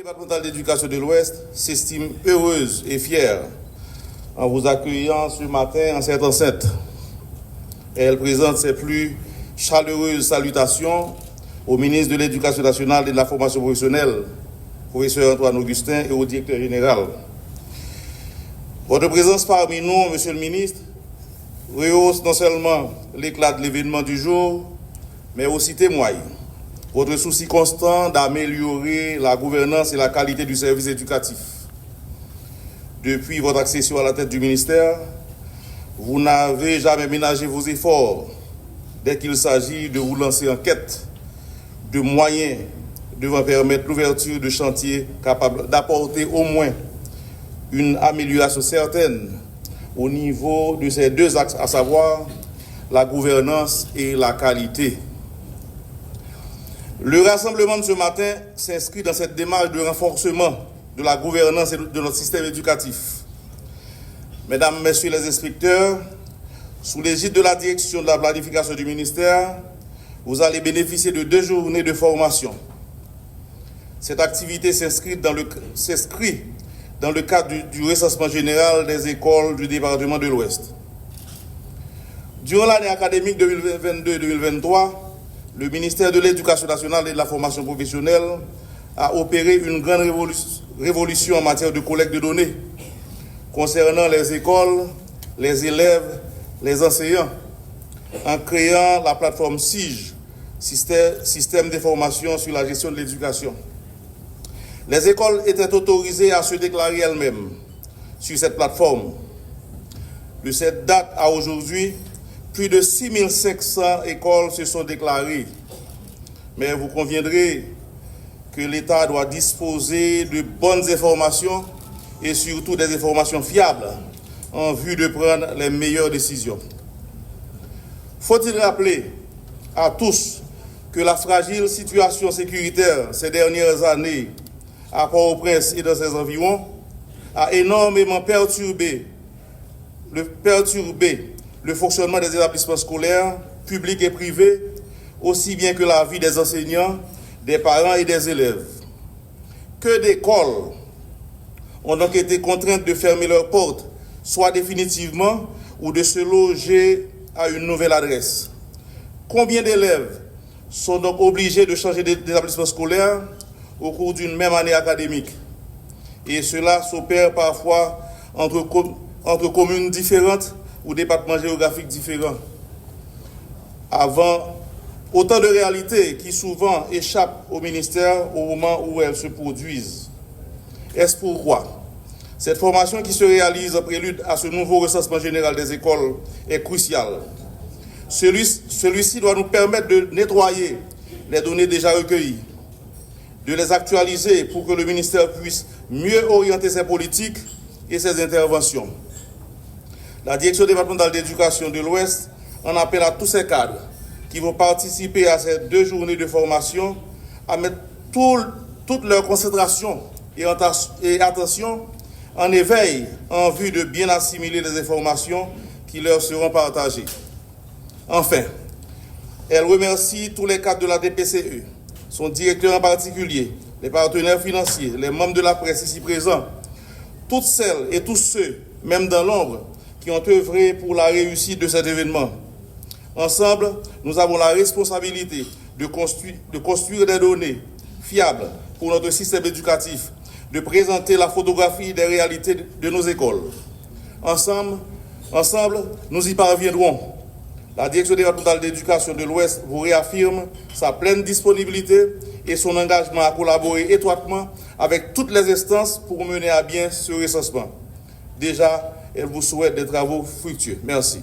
départementale d'éducation de l'Ouest s'estime heureuse et fière en vous accueillant ce matin en cette enceinte. Elle présente ses plus chaleureuses salutations au ministre de l'Éducation nationale et de la formation professionnelle, professeur Antoine Augustin, et au directeur général. Votre présence parmi nous, monsieur le ministre, rehausse non seulement l'éclat de l'événement du jour, mais aussi témoigne votre souci constant d'améliorer la gouvernance et la qualité du service éducatif. Depuis votre accession à la tête du ministère, vous n'avez jamais ménagé vos efforts dès qu'il s'agit de vous lancer en quête de moyens devant permettre l'ouverture de chantiers capables d'apporter au moins une amélioration certaine au niveau de ces deux axes, à savoir la gouvernance et la qualité. Le rassemblement de ce matin s'inscrit dans cette démarche de renforcement de la gouvernance et de notre système éducatif. Mesdames, Messieurs les inspecteurs, sous l'égide de la direction de la planification du ministère, vous allez bénéficier de 2 journées de formation. Cette activité s'inscrit dans le cadre du recensement général des écoles du département de l'Ouest. Durant l'année académique 2022-2023, le ministère de l'Éducation nationale et de la formation professionnelle a opéré une grande révolution en matière de collecte de données concernant les écoles, les élèves, les enseignants, en créant la plateforme SIGE, Système d'information sur la gestion de l'éducation. Les écoles étaient autorisées à se déclarer elles-mêmes sur cette plateforme. De cette date à aujourd'hui, plus de 6500 écoles se sont déclarées. Mais vous conviendrez que l'État doit disposer de bonnes informations et surtout des informations fiables en vue de prendre les meilleures décisions. Faut-il rappeler à tous que la fragile situation sécuritaire ces dernières années à Port-au-Prince et dans ses environs a énormément perturbé le fonctionnement des établissements scolaires, publics et privés, aussi bien que la vie des enseignants, des parents et des élèves. Que d'écoles ont donc été contraintes de fermer leurs portes, soit définitivement ou de se loger à une nouvelle adresse. Combien d'élèves sont donc obligés de changer d'établissement scolaire au cours d'une même année académique? Et cela s'opère parfois entre communes différentes ou départements géographiques différents. Autant de réalités qui souvent échappent au ministère au moment où elles se produisent. Est-ce pourquoi cette formation qui se réalise en prélude à ce nouveau recensement général des écoles est cruciale? Celui-ci doit nous permettre de nettoyer les données déjà recueillies, de les actualiser pour que le ministère puisse mieux orienter ses politiques et ses interventions. La direction départementale d'éducation de l'Ouest en appelle à tous ces cadres qui vont participer à ces 2 journées de formation à mettre toute leur concentration et attention en éveil en vue de bien assimiler les informations qui leur seront partagées. Enfin, elle remercie tous les cadres de la DPCE, son directeur en particulier, les partenaires financiers, les membres de la presse ici présents, toutes celles et tous ceux, même dans l'ombre, qui ont œuvré pour la réussite de cet événement. Ensemble, nous avons la responsabilité de construire des données fiables pour notre système éducatif, de présenter la photographie des réalités de nos écoles. Ensemble, nous y parviendrons. La Direction départementale d'éducation de l'Ouest vous réaffirme sa pleine disponibilité et son engagement à collaborer étroitement avec toutes les instances pour mener à bien ce recensement. Déjà, elle vous souhaite des travaux fructueux. Merci.